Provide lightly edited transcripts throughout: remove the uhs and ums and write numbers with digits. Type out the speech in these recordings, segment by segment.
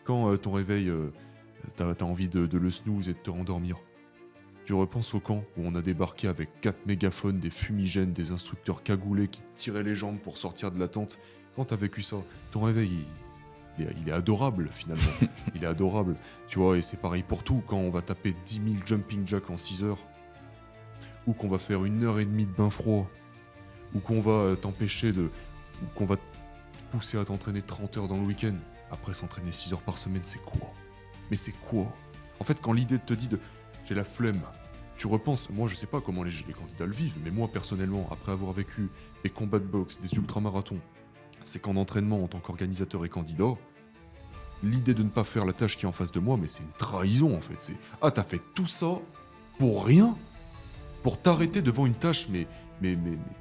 Quand ton réveil, t'as envie de le snooze et de te rendormir. Tu repenses au camp où on a débarqué avec 4 mégaphones, des fumigènes, des instructeurs cagoulés qui te tiraient les jambes pour sortir de la tente. Quand t'as vécu ça, ton réveil, il est adorable finalement. Il est adorable. Tu vois, et c'est pareil pour tout. Quand on va taper 10 000 jumping jacks en 6 heures, ou qu'on va faire 1 heure et demie de bain froid, ou qu'on va t'empêcher de... ou qu'on va te pousser à t'entraîner 30 heures dans le week-end. Après s'entraîner 6 heures par semaine, c'est quoi? Mais c'est quoi? En fait, quand l'idée te dit de... J'ai la flemme. Tu repenses, moi je sais pas comment les candidats le vivent, mais moi personnellement, après avoir vécu des combats de boxe, des ultramarathons, c'est qu'en entraînement en tant qu'organisateur et candidat, l'idée de ne pas faire la tâche qui est en face de moi, mais c'est une trahison en fait. C'est ah, t'as fait tout ça pour rien? Pour t'arrêter devant une tâche mais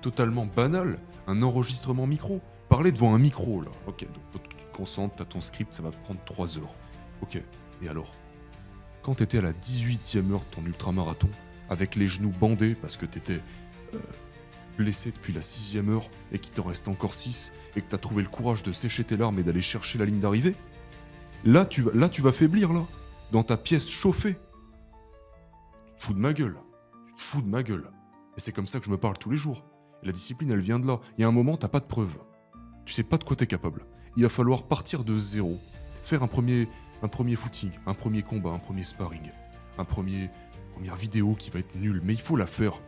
totalement banale, un enregistrement micro. Parler devant un micro là. Ok, donc faut que tu te concentres, t'as ton script, ça va te prendre 3 heures. Ok, et alors? Quand t'étais à la 18e heure de ton ultramarathon, avec les genoux bandés parce que t'étais blessé depuis la 6e heure et qu'il t'en reste encore 6 et que t'as trouvé le courage de sécher tes larmes et d'aller chercher la ligne d'arrivée, là tu vas faiblir là, dans ta pièce chauffée. Tu te fous de ma gueule. Tu te fous de ma gueule. Et c'est comme ça que je me parle tous les jours. Et la discipline, elle vient de là. Il y a un moment, t'as pas de preuves. Tu sais pas de quoi t'es capable. Il va falloir partir de zéro. Faire un premier footing, un premier combat, un premier sparring, première vidéo qui va être nulle, mais il faut la faire.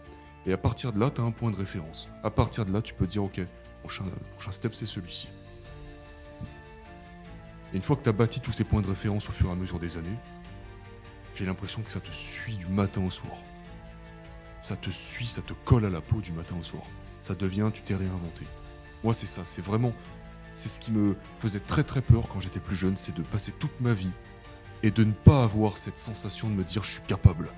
Et à partir de là, tu as un point de référence. À partir de là, tu peux dire, ok, le prochain step, c'est celui-ci. Et une fois que tu as bâti tous ces points de référence au fur et à mesure des années, j'ai l'impression que ça te suit du matin au soir. Ça te suit, ça te colle à la peau du matin au soir. Ça devient, tu t'es réinventé. Moi, c'est ça, c'est vraiment... C'est ce qui me faisait très très peur quand j'étais plus jeune, c'est de passer toute ma vie et de ne pas avoir cette sensation de me dire je suis capable.